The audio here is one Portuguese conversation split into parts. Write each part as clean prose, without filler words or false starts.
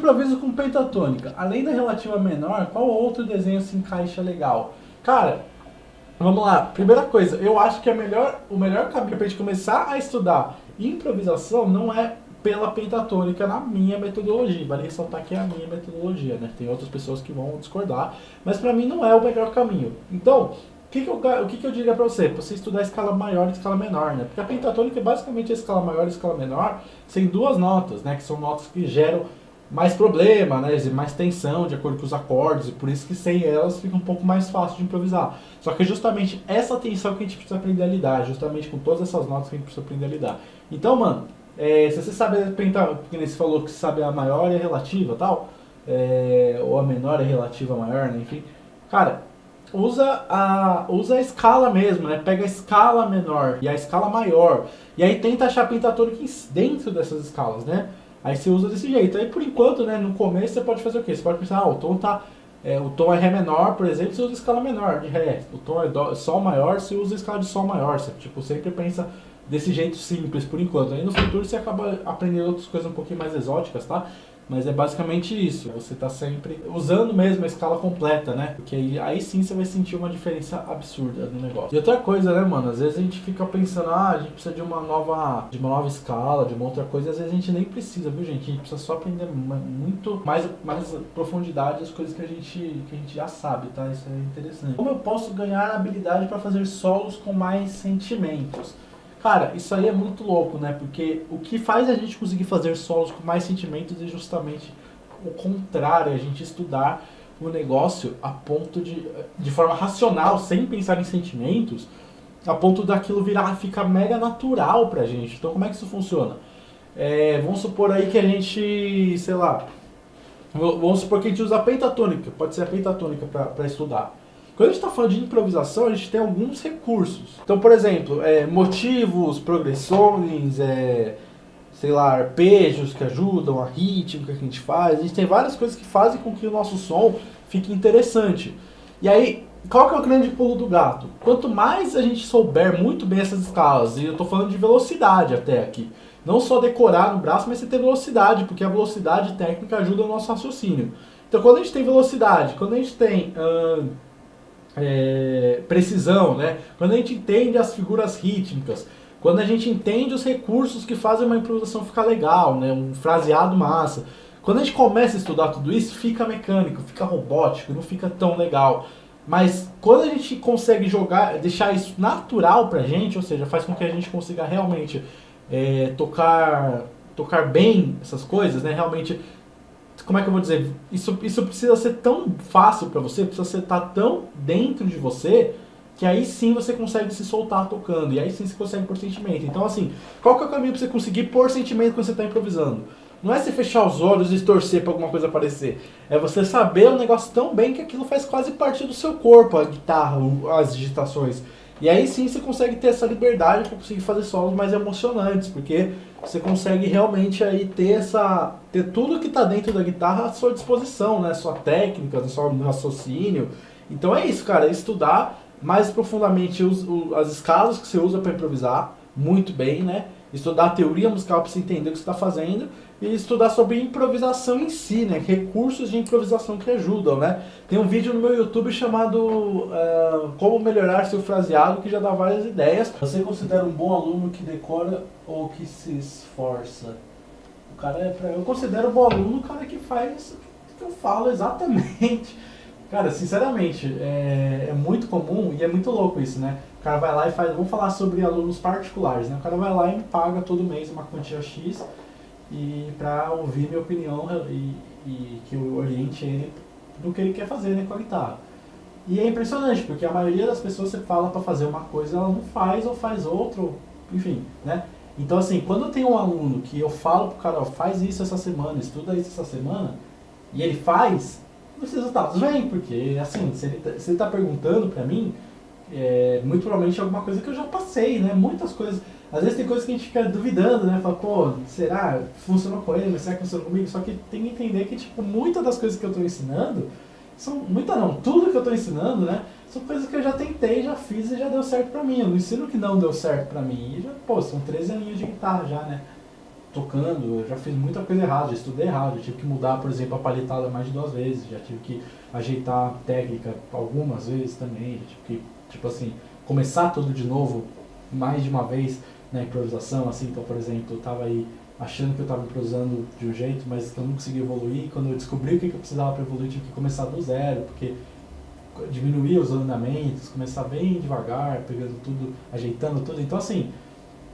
improviso com pentatônica, além da relativa menor, qual outro desenho se encaixa legal? Cara, vamos lá. Primeira coisa, eu acho que o melhor caminho pra gente começar a estudar improvisação não é pela pentatônica na minha metodologia. Vale ressaltar que é a minha metodologia, né? Tem outras pessoas que vão discordar, mas pra mim não é o melhor caminho. Então, o que eu diria pra você? Pra você estudar a escala maior e a escala menor, né? Porque a pentatônica é basicamente a escala maior e a escala menor, sem duas notas, né? Que são notas que geram mais problema, né? Mais tensão de acordo com os acordes, e por isso que sem elas fica um pouco mais fácil de improvisar. Só que é justamente essa tensão que a gente precisa aprender a lidar, justamente com todas essas notas que a gente precisa aprender a lidar. Então, mano, se você sabe porque você falou que sabe a maior e a relativa e tal, ou a menor e a relativa a maior, né? Enfim, cara, usa a escala mesmo, né? Pega a escala menor e a escala maior, e aí tenta achar a pentatônica dentro dessas escalas, né? Aí você usa desse jeito. Aí por enquanto, né, no começo você pode fazer o quê? Você pode pensar, o tom é Ré menor, por exemplo, você usa escala menor de Ré. O tom é Sol maior, você usa escala de Sol maior. Você tipo, sempre pensa desse jeito simples por enquanto. Aí no futuro você acaba aprendendo outras coisas um pouquinho mais exóticas, tá? Mas é basicamente isso. Você tá sempre usando mesmo a escala completa, né? Porque aí sim você vai sentir uma diferença absurda no negócio. E outra coisa, né, mano? Às vezes a gente fica pensando, a gente precisa de uma nova escala, de uma outra coisa. Às vezes a gente nem precisa, viu, gente? A gente precisa só aprender muito mais profundidade as coisas que a gente já sabe, tá? Isso é interessante. Como eu posso ganhar habilidade para fazer solos com mais sentimentos? Cara, isso aí é muito louco, né? Porque o que faz a gente conseguir fazer solos com mais sentimentos é justamente o contrário, a gente estudar o negócio a ponto de forma racional, sem pensar em sentimentos, a ponto daquilo ficar mega natural pra gente. Então como é que isso funciona? Vamos supor aí que a gente, sei lá, vamos supor que a gente usa a pentatônica, pode ser a pentatônica pra estudar. Quando a gente está falando de improvisação, a gente tem alguns recursos. Então, por exemplo, motivos, progressões, sei lá, arpejos que ajudam, a rítmica que a gente faz. A gente tem várias coisas que fazem com que o nosso som fique interessante. E aí, qual que é o grande pulo do gato? Quanto mais a gente souber muito bem essas escalas, e eu estou falando de velocidade até aqui, não só decorar no braço, mas você ter velocidade, porque a velocidade técnica ajuda o nosso raciocínio. Então, quando a gente tem velocidade, quando a gente tem precisão, né? Quando a gente entende as figuras rítmicas, quando a gente entende os recursos que fazem uma improvisação ficar legal, né? Um fraseado massa. Quando a gente começa a estudar tudo isso, fica mecânico, fica robótico, não fica tão legal. Mas quando a gente consegue deixar isso natural pra gente, ou seja, faz com que a gente consiga realmente tocar bem essas coisas, né? Realmente, como é que eu vou dizer? Isso precisa ser tão fácil pra você, precisa estar tão dentro de você, que aí sim você consegue se soltar tocando, e aí sim você consegue pôr sentimento. Então assim, qual que é o caminho pra você conseguir pôr sentimento quando você tá improvisando? Não é você fechar os olhos e torcer pra alguma coisa aparecer. É você saber o negócio tão bem que aquilo faz quase parte do seu corpo, a guitarra, as digitações. E aí sim você consegue ter essa liberdade para conseguir fazer solos mais emocionantes, porque você consegue realmente aí ter tudo que está dentro da guitarra à sua disposição, né? Sua técnica, seu raciocínio. Então é isso, cara, é estudar mais profundamente as escalas que você usa para improvisar, muito bem, né? Estudar a teoria musical para você entender o que você está fazendo, e estudar sobre improvisação em si, né? Recursos de improvisação que ajudam, né? Tem um vídeo no meu YouTube chamado Como Melhorar Seu Fraseado, que já dá várias ideias. Você considera um bom aluno que decora ou que se esforça? Eu considero um bom aluno o cara que faz o que eu falo exatamente. Cara, sinceramente, é muito comum e é muito louco isso, né? O cara vai lá e faz... Vamos falar sobre alunos particulares, né? O cara vai lá e me paga todo mês uma quantia X e pra ouvir minha opinião e que eu oriente ele no que ele quer fazer, né, com a guitarra. E é impressionante, porque a maioria das pessoas você fala pra fazer uma coisa, ela não faz ou faz outra, enfim, né? Então assim, quando eu tenho um aluno que eu falo pro cara, ó, faz isso essa semana, estuda isso essa semana, e ele faz, os resultados vêm, porque assim, se ele tá perguntando pra mim, muito provavelmente é alguma coisa que eu já passei, né? Muitas coisas. Às vezes tem coisas que a gente fica duvidando, né? Fala, pô, será? Funcionou com ele, mas será que funcionou comigo? Só que tem que entender que, tipo, muitas das coisas que eu tô ensinando, tudo que eu tô ensinando, né? São coisas que eu já tentei, já fiz e já deu certo pra mim. Eu não ensino que não deu certo pra mim. E já, pô, são 13 aninhos de guitarra já, né? tocando, eu já fiz muita coisa errada, já estudei errado, eu tive que mudar, por exemplo, a palhetada mais de 2 vezes, já tive que ajeitar a técnica algumas vezes também, já tive que, tipo assim, começar tudo de novo mais de uma vez na improvisação, assim, então, por exemplo, eu tava aí achando que eu estava improvisando de um jeito, mas que eu não conseguia evoluir, quando eu descobri o que eu precisava para evoluir, eu tive que começar do zero, porque diminuir os andamentos, começar bem devagar, pegando tudo, ajeitando tudo, então assim,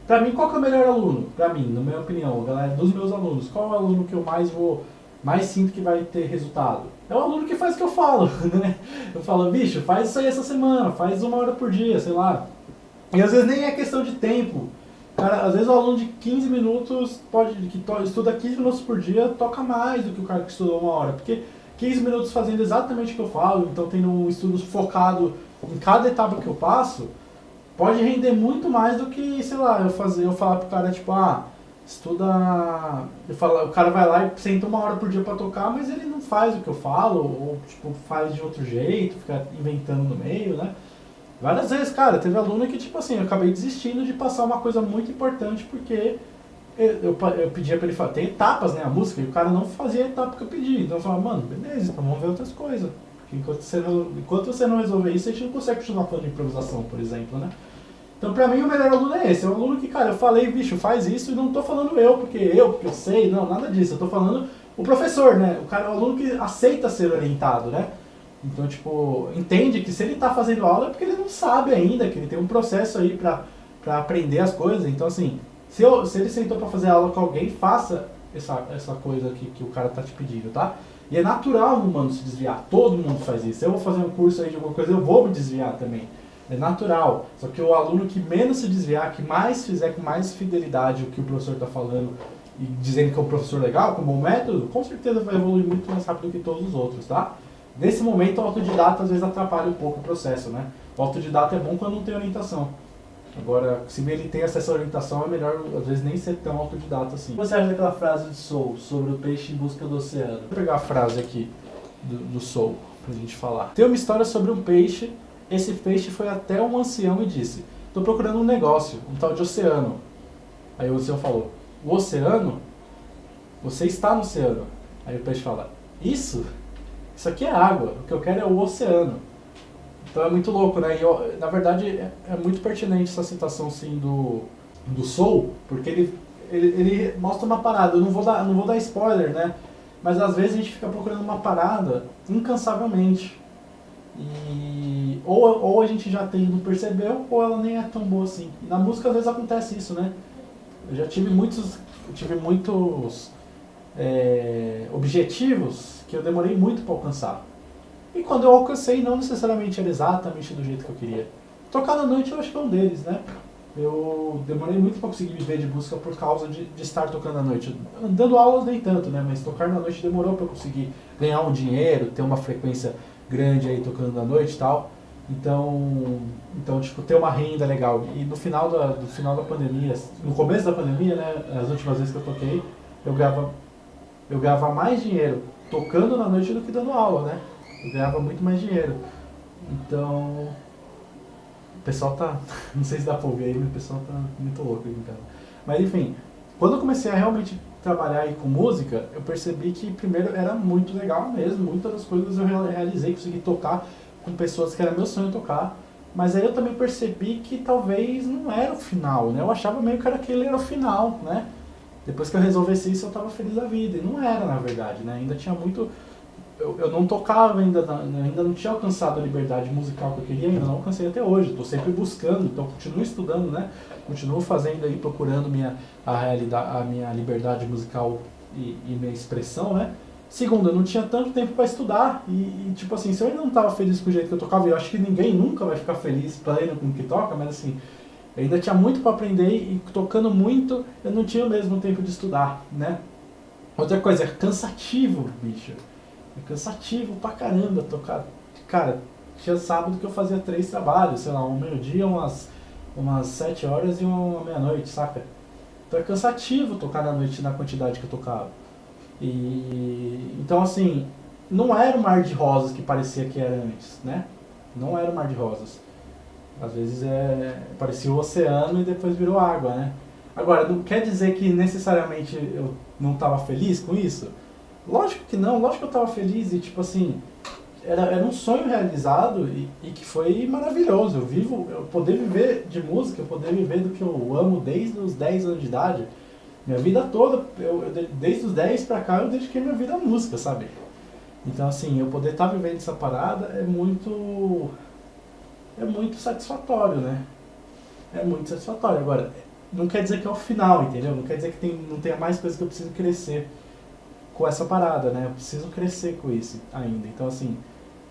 pra mim, qual que é o melhor aluno? Pra mim, na minha opinião, galera, dos meus alunos, qual é o aluno que eu mais sinto que vai ter resultado? É o aluno que faz o que eu falo, né? Eu falo, bicho, faz isso aí essa semana, faz 1 hora por dia, sei lá. E às vezes nem é questão de tempo. Cara, às vezes o aluno de 15 minutos estuda 15 minutos por dia, toca mais do que o cara que estudou 1 hora. Porque 15 minutos fazendo exatamente o que eu falo, então tendo um estudo focado em cada etapa que eu passo, pode render muito mais do que, sei lá, eu falar pro cara, tipo, estuda. O cara vai lá e senta 1 hora por dia pra tocar, mas ele não faz o que eu falo, ou tipo, faz de outro jeito, fica inventando no meio, né? Várias vezes, cara, teve aluno que, tipo assim, eu acabei desistindo de passar uma coisa muito importante porque eu pedia pra ele falar, tem etapas, né, a música, e o cara não fazia a etapa que eu pedi. Então eu falava, mano, beleza, então vamos ver outras coisas. Porque enquanto você não resolver isso, a gente não consegue continuar falando de improvisação, por exemplo, né? Então, pra mim, o melhor aluno é esse. É o aluno que, cara, eu falei, bicho, faz isso, e não tô falando porque eu sei, não, nada disso. Eu tô falando o professor, né? O cara é o aluno que aceita ser orientado, né? Então, tipo, entende que se ele tá fazendo aula é porque ele não sabe ainda, que ele tem um processo aí pra aprender as coisas. Então, assim, se ele sentou pra fazer aula com alguém, faça essa coisa que o cara tá te pedindo, tá? E é natural no humano se desviar. Todo mundo faz isso. Se eu vou fazer um curso aí de alguma coisa, eu vou me desviar também. É natural. Só que o aluno que menos se desviar, que mais fizer com mais fidelidade o que o professor está falando e dizendo que é um professor legal, com um bom método, com certeza vai evoluir muito mais rápido que todos os outros, tá? Nesse momento, o autodidata às vezes atrapalha um pouco o processo, né? O autodidata é bom quando não tem orientação. Agora, se ele tem acesso à orientação, é melhor, às vezes, nem ser tão autodidata assim. O que você acha daquela frase de Soul, sobre o peixe em busca do oceano? Vou pegar a frase aqui do Soul, pra gente falar. Tem uma história sobre um peixe. Esse peixe foi até um ancião e disse, estou procurando um negócio, um tal de oceano. Aí o ancião falou, o oceano? Você está no oceano. Aí o peixe fala, isso aqui é água, o que eu quero é o oceano. Então é muito louco, né? E na verdade é muito pertinente essa citação sim do Soul, porque ele mostra uma parada, eu não vou dar spoiler, né? Mas às vezes a gente fica procurando uma parada incansavelmente. E ou a gente já tem e não percebeu, ou ela nem é tão boa assim. E na música às vezes acontece isso, né? Eu já tive muitos objetivos que eu demorei muito para alcançar. E quando eu alcancei, não necessariamente era exatamente do jeito que eu queria. Tocar na noite eu acho que é um deles, né? Eu demorei muito para conseguir viver de música por causa de estar tocando à noite. Dando aulas nem tanto, né? Mas tocar na noite demorou para eu conseguir ganhar um dinheiro, ter uma frequência grande aí tocando à noite e tal. Então, tipo, ter uma renda legal. E no final da pandemia, no começo da pandemia, né? As últimas vezes que eu toquei, eu ganhava mais dinheiro tocando na noite do que dando aula, né? Eu ganhava muito mais dinheiro. Então, o pessoal tá, não sei se dá pra ouvir aí, mas o pessoal tá muito louco aqui em casa. Mas enfim, quando eu comecei a realmente trabalhar aí com música, eu percebi que primeiro era muito legal mesmo, muitas das coisas eu realizei, consegui tocar com pessoas que era meu sonho tocar, mas aí eu também percebi que talvez não era o final, né? Eu achava meio que aquele era o final, né? Depois que eu resolvesse isso, eu tava feliz da vida, e não era, na verdade, né? Ainda tinha muito... Eu não tocava ainda não tinha alcançado a liberdade musical que eu queria, ainda não alcancei até hoje. Estou sempre buscando, então continuo estudando, né? Continuo fazendo aí, procurando a minha liberdade musical e minha expressão, né? Segundo, eu não tinha tanto tempo para estudar tipo assim, se eu ainda não estava feliz com o jeito que eu tocava, eu acho que ninguém nunca vai ficar feliz pleno com o que toca, mas assim, eu ainda tinha muito para aprender e tocando muito, eu não tinha o mesmo tempo de estudar, né? Outra coisa, é cansativo, bicho. É cansativo pra caramba tocar. Cara, tinha sábado que eu fazia 3 trabalhos, sei lá, um meio-dia, umas 7 horas e uma meia-noite, saca? Então é cansativo tocar na noite na quantidade que eu tocava. Então assim, não era o mar de rosas que parecia que era antes, né? Não era o mar de rosas. Às vezes parecia o oceano e depois virou água, né? Agora, não quer dizer que necessariamente eu não estava feliz com isso? Lógico que não, lógico que eu estava feliz e tipo assim, era um sonho realizado e que foi maravilhoso. Eu poder viver de música, eu poder viver do que eu amo desde os 10 anos de idade. Minha vida toda, desde os 10 pra cá, eu dediquei minha vida à música, sabe? Então assim, eu poder estar vivendo essa parada é muito satisfatório, né? É muito satisfatório. Agora, não quer dizer que é o final, entendeu? Não quer dizer que não tenha mais coisas que eu preciso crescer com essa parada, né? Eu preciso crescer com isso ainda. Então, assim,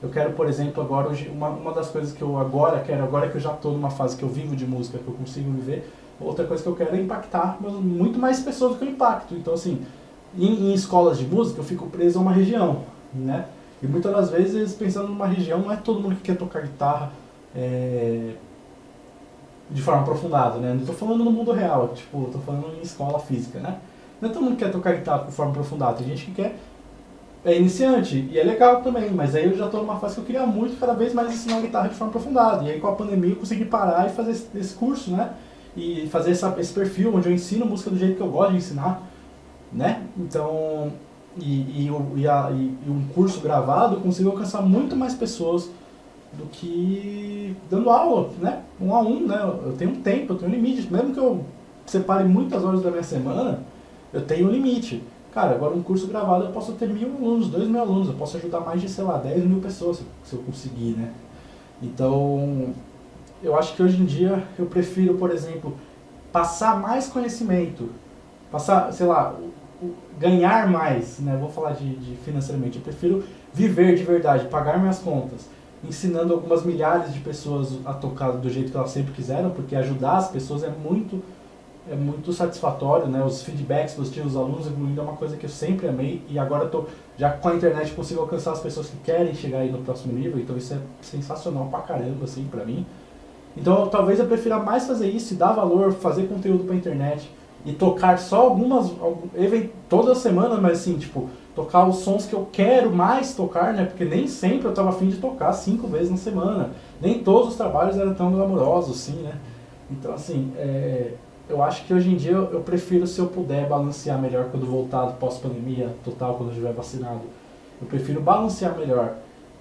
eu quero, por exemplo, agora, hoje, uma das coisas que eu agora quero, agora que eu já estou numa fase que eu vivo de música, que eu consigo viver, outra coisa que eu quero é impactar muito mais pessoas do que eu impacto. Então, assim, em escolas de música, eu fico preso a uma região, né? E muitas das vezes, pensando numa região, não é todo mundo que quer tocar guitarra de forma aprofundada, né? Não estou falando no mundo real, tipo, estou falando em escola física, né? Não é todo mundo que quer tocar guitarra de forma aprofundada, tem gente que quer é iniciante, e é legal também, mas aí eu já estou numa fase que eu queria muito cada vez mais ensinar guitarra de forma aprofundada. E aí com a pandemia eu consegui parar e fazer esse curso, né? E fazer esse perfil onde eu ensino música do jeito que eu gosto de ensinar, né? Então, e um curso gravado eu consigo alcançar muito mais pessoas do que dando aula, né? Um a um, né? Eu tenho um tempo, eu tenho um limite. Mesmo que eu separe muitas horas da minha semana, eu tenho um limite. Cara, agora um curso gravado eu posso ter 1.000 alunos, 2.000 alunos, eu posso ajudar mais de, sei lá, 10.000 pessoas se eu conseguir, né? Então, eu acho que hoje em dia eu prefiro, por exemplo, passar mais conhecimento, passar, sei lá, ganhar mais, né? Vou falar de financeiramente, eu prefiro viver de verdade, pagar minhas contas, ensinando algumas milhares de pessoas a tocar do jeito que elas sempre quiseram, porque ajudar as pessoas é muito satisfatório, né? Os feedbacks positivos dos alunos evoluindo é uma coisa que eu sempre amei e agora já com a internet consigo alcançar as pessoas que querem chegar aí no próximo nível, então isso é sensacional pra caramba, assim, pra mim. Então talvez eu prefira mais fazer isso e dar valor, fazer conteúdo pra internet e tocar só toda semana, mas assim, tipo, tocar os sons que eu quero mais tocar, né? Porque nem sempre eu tava afim de tocar 5 vezes na semana. Nem todos os trabalhos eram tão glamourosos, assim, né? Então, assim, eu acho que hoje em dia eu prefiro, se eu puder, balancear melhor quando voltar pós-pandemia total, quando eu estiver vacinado. Eu prefiro balancear melhor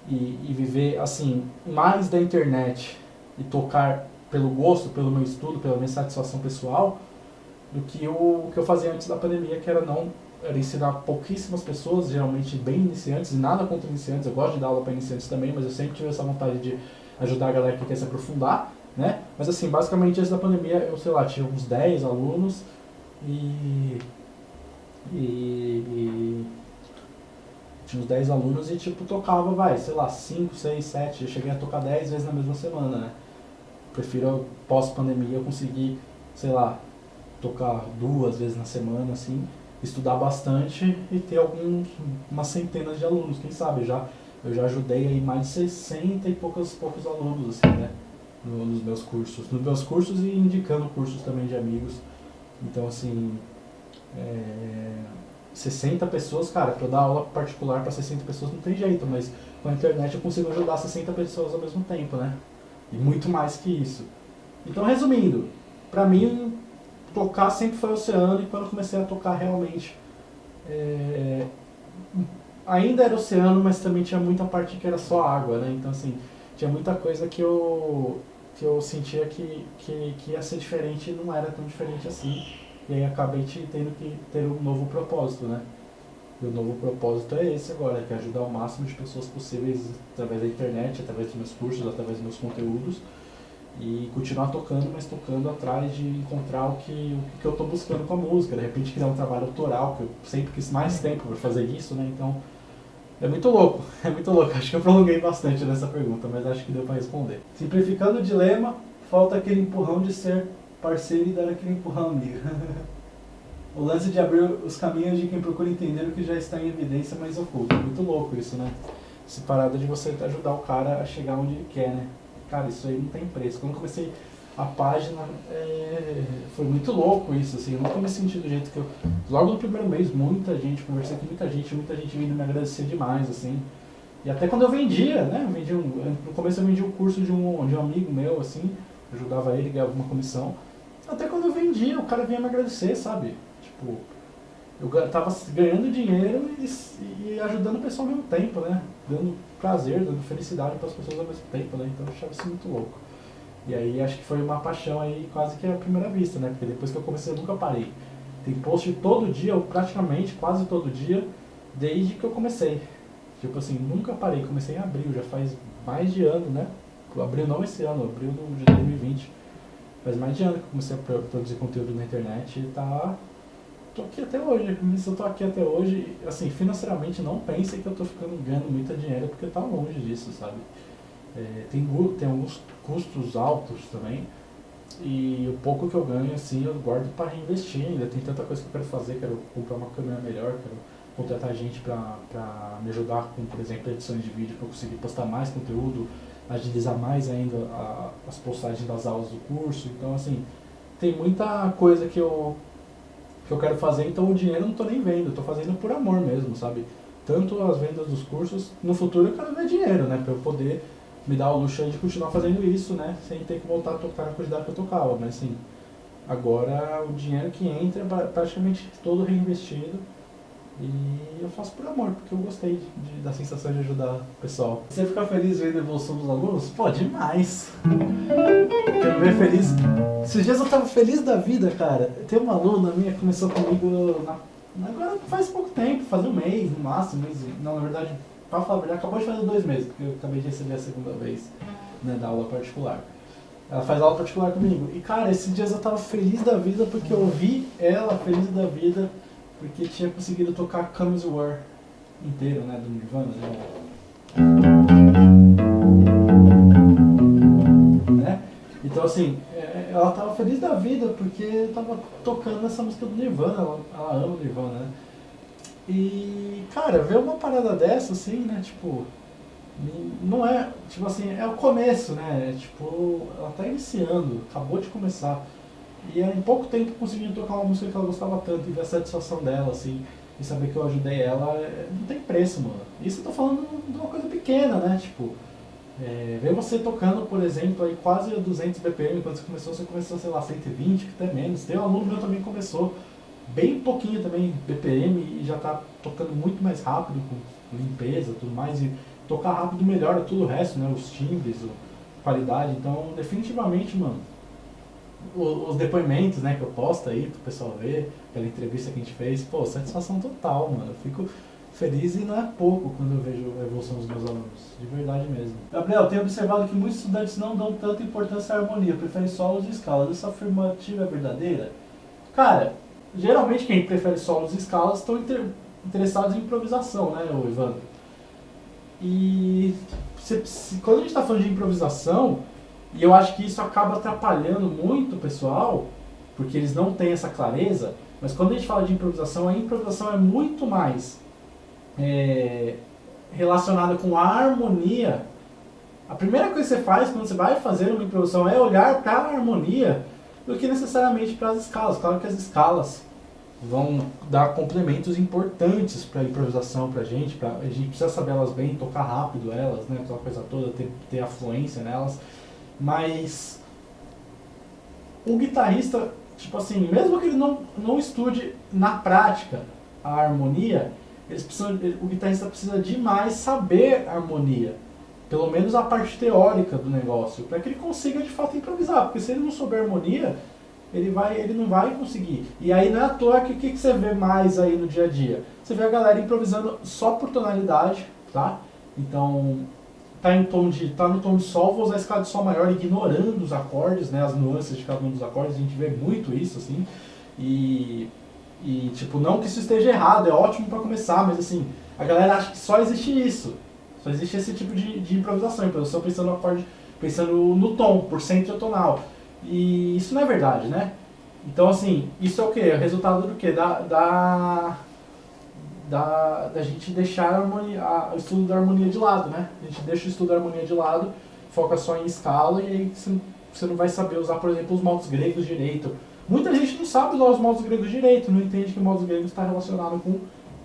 e viver, assim, mais da internet e tocar pelo gosto, pelo meu estudo, pela minha satisfação pessoal, do que o que eu fazia antes da pandemia, que era ensinar pouquíssimas pessoas, geralmente bem iniciantes, e nada contra iniciantes, eu gosto de dar aula para iniciantes também, mas eu sempre tive essa vontade de ajudar a galera que quer se aprofundar, né? Mas assim, basicamente antes da pandemia, eu sei lá, tinha uns 10 alunos e tinha uns 10 alunos e tipo tocava, sei lá, 5 6 7 eu cheguei a tocar 10 vezes na mesma semana, né? Prefiro pós-pandemia eu conseguir, sei lá, tocar 2 vezes na semana, assim, estudar bastante e ter umas centenas de alunos, quem sabe, eu já ajudei aí mais de 60 e poucos alunos, assim, né, nos meus cursos. Nos meus cursos e indicando cursos também de amigos. Então, assim, 60 pessoas, cara, pra eu dar aula particular para 60 pessoas não tem jeito, mas com a internet eu consigo ajudar 60 pessoas ao mesmo tempo, né? E muito mais que isso. Então, resumindo, pra mim, tocar sempre foi oceano e quando eu comecei a tocar realmente, ainda era oceano, mas também tinha muita parte que era só água, né? Então, assim, tinha muita coisa que eu sentia que ia ser diferente e não era tão diferente assim. E aí acabei tendo que ter um novo propósito, né? E o novo propósito é esse agora, que é ajudar o máximo de pessoas possíveis através da internet, através dos meus cursos, através dos meus conteúdos. E continuar tocando, mas tocando atrás de encontrar o que eu estou buscando com a música. De repente criar um trabalho autoral, que eu sempre quis mais tempo para fazer isso, né? Então, é muito louco, é muito louco. Acho que eu prolonguei bastante nessa pergunta, mas acho que deu para responder. Simplificando o dilema, falta aquele empurrão de ser parceiro e dar aquele empurrão, amigo. O lance de abrir os caminhos de quem procura entender o que já está em evidência, mas oculto. É muito louco isso, né? Essa parada de você ajudar o cara a chegar onde ele quer, né? Cara, isso aí não tem preço. Quando eu comecei a página, foi muito louco isso, assim. Eu nunca me senti do jeito que eu... Logo no primeiro mês, conversei com muita gente vindo me agradecer demais, assim. E até quando eu vendia, né? No começo eu vendia um curso de um amigo meu, assim. Ajudava ele, ganhava uma comissão. Até quando eu vendia, o cara vinha me agradecer, sabe? Tipo, tava ganhando dinheiro e ajudando o pessoal ao mesmo tempo, né? Dando prazer, dando felicidade para as pessoas ao mesmo tempo, né? Então eu achava isso muito louco. E aí acho que foi uma paixão aí quase que à primeira vista, né? Porque depois que eu comecei eu nunca parei. Tem post todo dia, ou praticamente quase todo dia, desde que eu comecei. Tipo assim, nunca parei. Comecei em abril, já faz mais de ano, né? Abril não esse ano, abril de 2020. Faz mais de ano que eu comecei a produzir conteúdo na internet e tô aqui até hoje. Se eu tô aqui até hoje, assim, financeiramente não pensem que eu tô ganhando muito dinheiro, porque tá longe disso, sabe? Tem alguns custos altos também, e o pouco que eu ganho, assim, eu guardo para reinvestir ainda. Tem tanta coisa que eu quero fazer, quero comprar uma câmera melhor, quero contratar gente para me ajudar com, por exemplo, edições de vídeo, para eu conseguir postar mais conteúdo, agilizar mais ainda as postagens das aulas do curso. Então, assim, tem muita coisa que eu quero fazer, então o dinheiro eu não tô nem vendo, eu tô fazendo por amor mesmo, sabe? Tanto as vendas dos cursos, no futuro eu quero ver dinheiro, né? Pra eu poder me dar o luxo aí de continuar fazendo isso, né? Sem ter que voltar a tocar na quantidade que eu tocava, mas assim, agora o dinheiro que entra é praticamente todo reinvestido e eu faço por amor, porque eu gostei da sensação de ajudar o pessoal. Você fica feliz vendo a evolução dos alunos? Pô, demais! Quero ver feliz. Esses dias eu tava feliz da vida, cara. Tem uma aluna minha que começou comigo agora faz pouco tempo, faz um mês no máximo. Não, na verdade, pra falar a verdade, acabou de fazer 2 meses, porque eu acabei de receber a segunda vez, né, da aula particular. Ela faz aula particular comigo. E cara, esses dias eu tava feliz da vida porque eu vi ela feliz da vida porque tinha conseguido tocar Comes War inteiro, né, do Nirvana, né? Então assim, ela tava feliz da vida porque tava tocando essa música do Nirvana, ela ama o Nirvana, né? E, cara, ver uma parada dessa, assim, né, tipo, não é, tipo assim, é o começo, né, tipo, ela tá iniciando, acabou de começar, e em pouco tempo conseguiu tocar uma música que ela gostava tanto, e ver a satisfação dela, assim, e saber que eu ajudei ela, não tem preço, mano. Isso eu tô falando de uma coisa pequena, né, tipo, ver você tocando, por exemplo, aí quase a 200 BPM, quando você começou, sei lá, 120, que até menos, tem um aluno meu também que começou bem pouquinho também BPM e já tá tocando muito mais rápido, com limpeza e tudo mais, e tocar rápido melhora tudo o resto, né, os timbres, a qualidade. Então, definitivamente, mano, os depoimentos, né, que eu posto aí pro pessoal ver, aquela entrevista que a gente fez, pô, satisfação total, mano. Eu fico feliz e não é pouco quando eu vejo a evolução dos meus alunos, de verdade mesmo. Gabriel, tenho observado que muitos estudantes não dão tanta importância à harmonia, preferem solos e escalas. Essa afirmativa é verdadeira? Cara, geralmente quem prefere solos e escalas estão interessados em improvisação, né, Evandro? E quando a gente está falando de improvisação, e eu acho que isso acaba atrapalhando muito o pessoal, porque eles não têm essa clareza, mas quando a gente fala de improvisação, a improvisação é muito mais relacionada com a harmonia. A primeira coisa que você faz quando você vai fazer uma improvisação é olhar para a harmonia do que necessariamente para as escalas. Claro que as escalas vão dar complementos importantes para a improvisação para a gente precisa saber elas bem, tocar rápido elas, né, aquela coisa toda, ter afluência nelas, mas o guitarrista, tipo assim, mesmo que ele não estude na prática a harmonia, o guitarrista precisa demais saber a harmonia, pelo menos a parte teórica do negócio, para que ele consiga de fato improvisar, porque se ele não souber harmonia, ele não vai conseguir. E aí não é à toa que o que você vê mais aí no dia a dia? Você vê a galera improvisando só por tonalidade, tá? Então, tá no tom de sol, vou usar a escala de sol maior, ignorando os acordes, né, as nuances de cada um dos acordes, a gente vê muito isso, assim. E tipo, não que isso esteja errado, é ótimo para começar, mas assim, a galera acha que só existe isso. Só existe esse tipo de improvisação pensando no acorde, pensando no tom, por cento tonal. E isso não é verdade, né? Então, assim, isso é o quê? É o resultado do quê? Da gente deixar o estudo da harmonia de lado, né? A gente deixa o estudo da harmonia de lado, foca só em escala e aí você não vai saber usar, por exemplo, os modos gregos direito. Muita gente não sabe usar os modos gregos direito, não entende que o modos gregos está relacionado com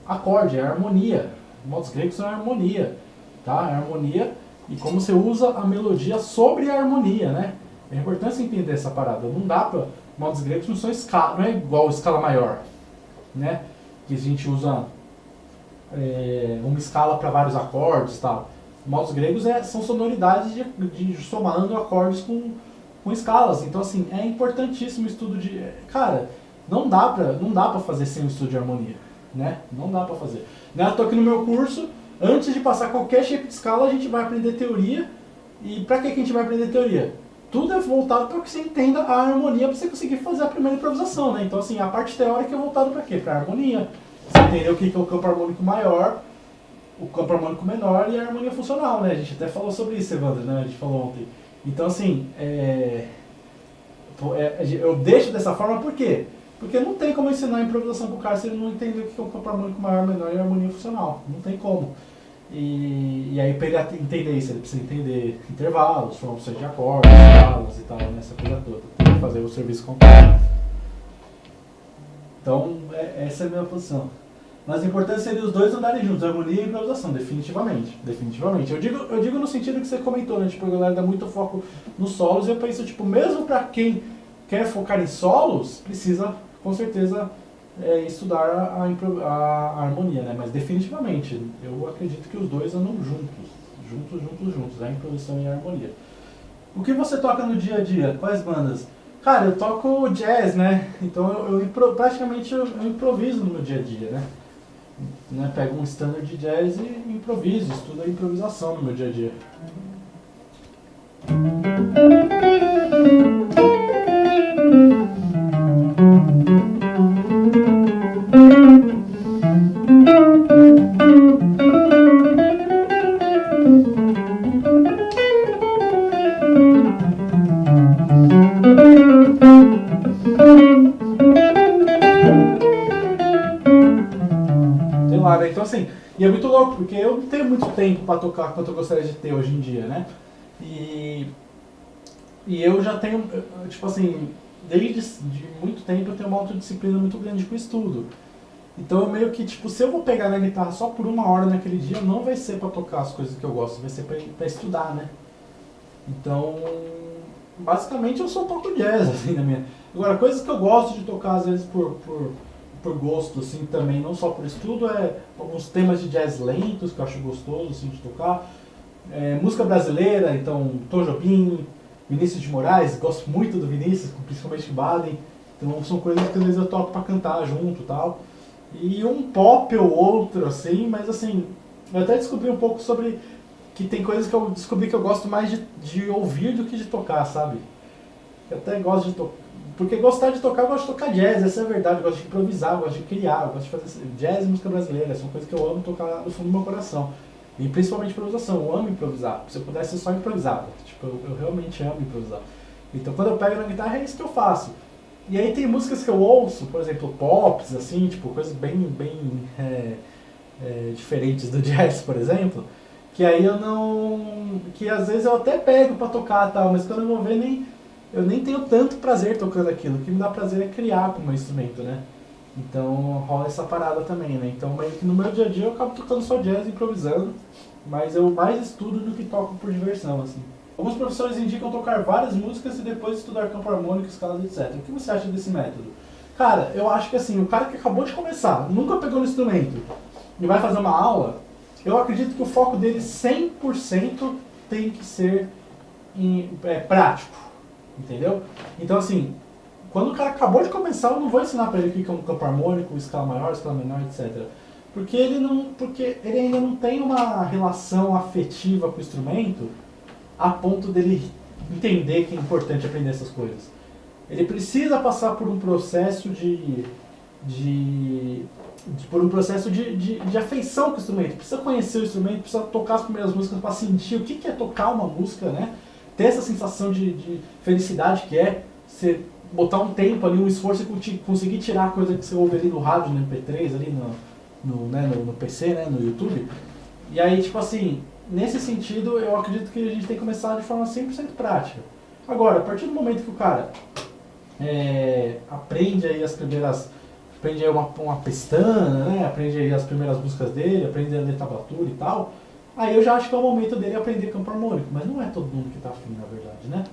acorde, é harmonia. Os modos gregos são harmonia, tá? É harmonia e como você usa a melodia sobre a harmonia, né? É importante você entender essa parada. Não dá pra modos gregos não são escala, não é igual escala maior, né? Que a gente usa uma escala para vários acordes e tal. Modos gregos são sonoridades de somando acordes com escalas. Então, assim, é importantíssimo o estudo de... Cara, não dá pra fazer sem o estudo de harmonia, né? Não dá pra fazer. Né? Eu tô aqui no meu curso, antes de passar qualquer shape de escala, a gente vai aprender teoria. E pra que a gente vai aprender teoria? Tudo é voltado para que você entenda a harmonia para você conseguir fazer a primeira improvisação, né? Então, assim, a parte teórica é voltada para quê? Para harmonia. Você entender o que é o campo harmônico maior, o campo harmônico menor e a harmonia funcional, né? A gente até falou sobre isso, Evandro, né? A gente falou ontem. Então, assim, eu deixo dessa forma por quê? Porque não tem como ensinar improvisação pro cara se ele não entender o que é o campo harmônico maior, menor e a harmonia funcional. Não tem como. E aí, para ele entender isso, ele precisa entender intervalos, formações de acordes, escalas e tal, nessa coisa toda. Tem que fazer o serviço completo. Então, essa é a minha posição. Mas o importante seria os dois andarem juntos, harmonia e improvisação, definitivamente. Definitivamente. Eu digo no sentido que você comentou, né? Tipo, a galera dá muito foco nos solos e eu penso, tipo, mesmo para quem quer focar em solos, precisa, com certeza, estudar a harmonia, né? Mas definitivamente, eu acredito que os dois andam juntos, a improvisação e a harmonia. O que você toca no dia a dia? Quais bandas? Cara, eu toco jazz, né? Então praticamente eu improviso no meu dia a dia, né? Pego um standard de jazz e improviso, estudo a improvisação no meu dia a dia. Então, assim, e é muito louco, porque eu não tenho muito tempo para tocar quanto eu gostaria de ter hoje em dia, né? E eu já tenho, tipo assim, desde muito tempo eu tenho uma autodisciplina muito grande com o estudo. Então eu meio que, tipo, se eu vou pegar na guitarra só por 1 hora naquele dia, não vai ser para tocar as coisas que eu gosto, vai ser para estudar, né? Então, basicamente eu só toco jazz, assim, na minha... Agora, coisas que eu gosto de tocar, às vezes, por gosto, assim, também, não só por estudo, alguns temas de jazz lentos, que eu acho gostoso, assim, de tocar. Música brasileira, então, Tom Jobim, Vinícius de Moraes, gosto muito do Vinícius, principalmente Baden. Então, são coisas que às vezes eu toco pra cantar junto e tal. E um pop ou outro, assim, mas assim, eu até descobri um pouco sobre que tem coisas que eu descobri que eu gosto mais de ouvir do que de tocar, sabe? Eu até gosto de tocar. Porque gostar de tocar, eu gosto de tocar jazz, essa é a verdade. Eu gosto de improvisar, eu gosto de criar, eu gosto de fazer jazz e música brasileira. São coisas que eu amo tocar no fundo do meu coração. E principalmente improvisação, eu amo improvisar. Se eu pudesse, eu só improvisava. Tipo, eu realmente amo improvisar. Então quando eu pego na guitarra, é isso que eu faço. E aí tem músicas que eu ouço, por exemplo, pops, assim, tipo, coisas bem diferentes do jazz, por exemplo. Que aí eu não... Que às vezes eu até pego pra tocar e tal, mas quando eu vou ver, eu nem tenho tanto prazer tocando aquilo. O que me dá prazer é criar com o meu instrumento, né? Então rola essa parada também, né? Então meio que no meu dia a dia eu acabo tocando só jazz, improvisando, mas eu mais estudo do que toco por diversão, assim. Alguns professores indicam tocar várias músicas e depois estudar campo harmônico, escalas, etc. O que você acha desse método? Cara, eu acho que assim, o cara que acabou de começar, nunca pegou no instrumento e vai fazer uma aula, eu acredito que o foco dele 100% tem que ser prático, entendeu? Então assim, quando o cara acabou de começar, eu não vou ensinar pra ele o que é um campo harmônico, escala maior, escala menor, etc. Porque ele ainda não tem uma relação afetiva com o instrumento a ponto dele entender que é importante aprender essas coisas. Ele precisa passar por um processo de afeição com o instrumento. Precisa conhecer o instrumento, precisa tocar as primeiras músicas para sentir o que é tocar uma música, né? Ter essa sensação de felicidade que é você botar um tempo ali, um esforço e conseguir tirar a coisa que você ouve ali no rádio, no MP3, ali no PC, né, no YouTube. E aí, tipo assim, nesse sentido, eu acredito que a gente tem que começar de forma 100% prática. Agora, a partir do momento que o cara aprende aí uma pestana, né, aprende aí as primeiras músicas dele, aprende a ler tablatura e tal, aí eu já acho que é o momento dele aprender campo harmônico, mas não é todo mundo que tá afim, na verdade, né?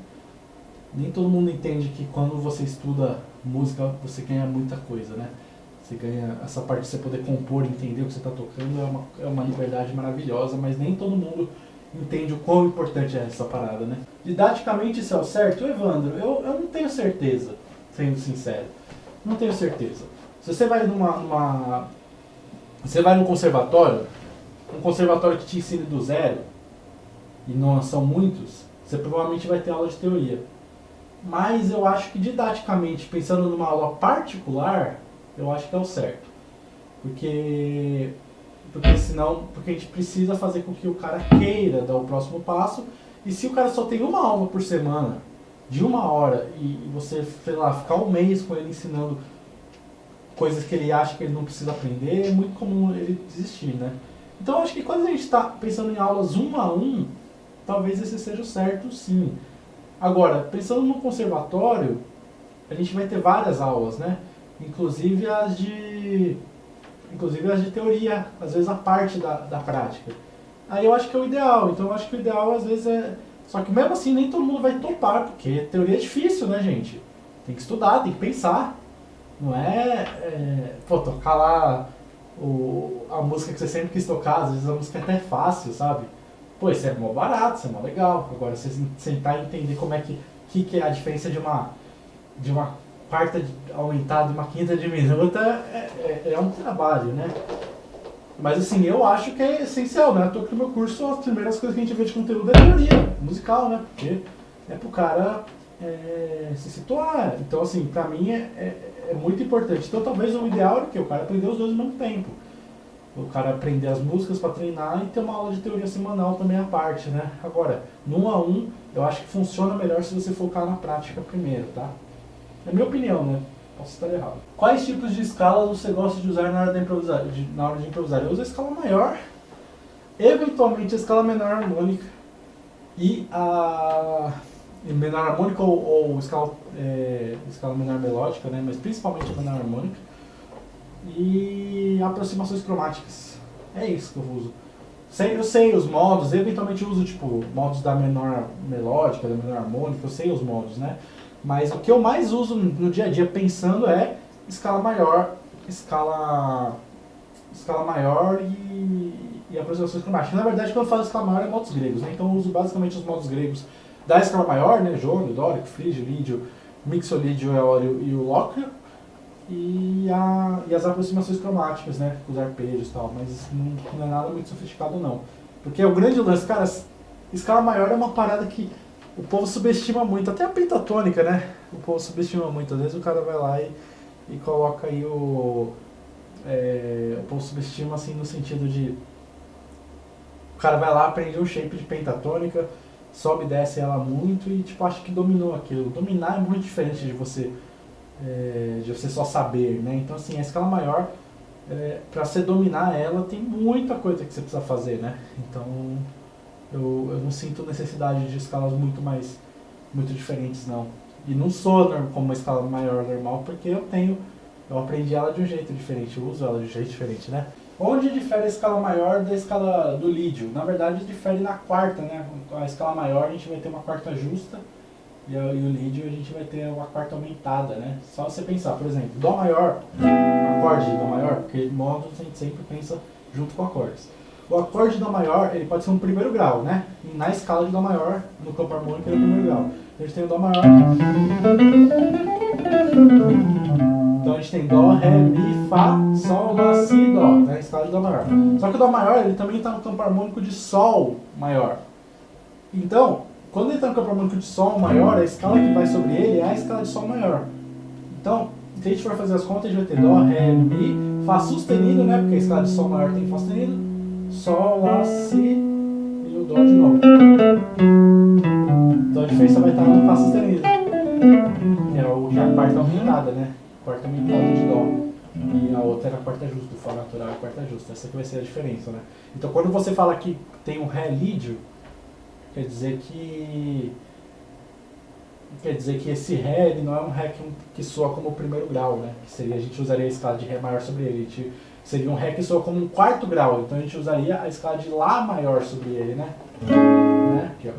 nem todo mundo entende que quando você estuda música, você ganha muita coisa, né? Você ganha essa parte de você poder compor, entender o que você está tocando, é uma liberdade maravilhosa, mas nem todo mundo entende o quão importante é essa parada, né? Didaticamente isso é o certo? Evandro, eu não tenho certeza, sendo sincero. Não tenho certeza. Se você vai você vai num conservatório, um conservatório que te ensine do zero, e não são muitos, você provavelmente vai ter aula de teoria. Mas eu acho que didaticamente, pensando numa aula particular, eu acho que é o certo. Porque senão, porque a gente precisa fazer com que o cara queira dar o próximo passo. E se o cara só tem uma aula por semana, de 1 hora, e você, sei lá, ficar um mês com ele ensinando coisas que ele acha que ele não precisa aprender, é muito comum ele desistir, né? Então eu acho que quando a gente está pensando em aulas 1 a 1, talvez esse seja o certo, sim. Agora, pensando no conservatório, a gente vai ter várias aulas, né? Inclusive as de teoria, às vezes a parte da prática. Aí eu acho que é o ideal. Então eu acho que o ideal às vezes é... Só que mesmo assim nem todo mundo vai topar, porque teoria é difícil, né, gente? Tem que estudar, tem que pensar. Não pô, tocar lá a música que você sempre quis tocar, às vezes a música é até fácil, sabe? Pô, isso é mó barato, isso é mó legal. Agora você sentar e entender como é que é a diferença de uma quarta aumentada e uma quinta diminuta é um trabalho, né? Mas assim, eu acho que é essencial, né? No meu curso, as primeiras coisas que a gente vê de conteúdo é teoria musical, né? Porque é pro cara se situar. Então, assim, pra mim é muito importante. Então, talvez o ideal é que o cara aprender os dois ao mesmo tempo. O cara aprender as músicas para treinar e ter uma aula de teoria semanal também à parte, né? Agora, no 1 a 1, eu acho que funciona melhor se você focar na prática primeiro, tá? É a minha opinião, né? Posso estar errado. Quais tipos de escalas você gosta de usar na hora de improvisar? Eu uso a escala maior, eventualmente a escala menor harmônica e a menor harmônica ou escala menor melódica, né? Mas principalmente a menor harmônica. E aproximações cromáticas. É isso que eu uso. Eu sei os modos, eventualmente eu uso tipo modos da menor melódica, da menor harmônica, eu sei os modos, né? Mas o que eu mais uso no dia a dia pensando é escala maior e aproximações cromáticas. Na verdade, quando eu falo escala maior é modos gregos, né? Então eu uso basicamente os modos gregos da escala maior, né? Jônio, dórico, frígio, lídio, mixolídio, eólio e o lóquio. E as aproximações cromáticas, né? Os arpejos e tal, mas isso não é nada muito sofisticado não. Porque o grande lance, cara, escala maior é uma parada que o povo subestima muito, até a pentatônica, né? O povo subestima muito, às vezes o cara vai lá e coloca aí o povo subestima assim no sentido de o cara vai lá, aprende um shape de pentatônica, sobe e desce ela muito e tipo, acha que dominou aquilo. Dominar é muito diferente de você só saber, né? Então assim, a escala maior, para você dominar ela, tem muita coisa que você precisa fazer, né? Então eu não sinto necessidade de escalas muito diferentes, não. E não sou como uma escala maior normal, porque eu aprendi ela de um jeito diferente, eu uso ela de um jeito diferente, né? Onde difere a escala maior da escala do lídio? Na verdade, difere na quarta, né? A escala maior a gente vai ter uma quarta justa, e o lídio a gente vai ter uma quarta aumentada, né? Só você pensar, por exemplo, Dó maior, acorde de Dó maior, porque modos a gente sempre pensa junto com acordes. O acorde de Dó maior, ele pode ser um primeiro grau, né? E na escala de Dó maior, no campo harmônico, ele é o primeiro grau. Então a gente tem o Dó maior. Então a gente tem Dó, Ré, Mi, Fá, Sol, Lá, Si, Dó, né? Escala de Dó maior. Só que o Dó maior, ele também está no campo harmônico de Sol maior. Então, quando ele está no campo harmônico de Sol maior, a escala que vai sobre ele é a escala de Sol maior. Então, se a gente for fazer as contas, a gente vai ter Dó, Ré, Mi, Fá sustenido, né? Porque a escala de Sol maior tem Fá sustenido, Sol, Lá, Si e o Dó de novo. Então a diferença vai estar no Fá sustenido. Que é a quarta aumentada, né? Quarta aumentada de Dó. E a outra era a quarta justa, o Fá natural é a quarta justa. Essa que vai ser a diferença, né? Então quando você fala que tem um Ré lídio, quer dizer que esse Ré ele não é um Ré que soa como o primeiro grau, né? Que seria, a gente usaria a escala de Ré maior sobre ele. Seria um Ré que soa como um quarto grau, então a gente usaria a escala de Lá maior sobre ele, né? Aqui, ó.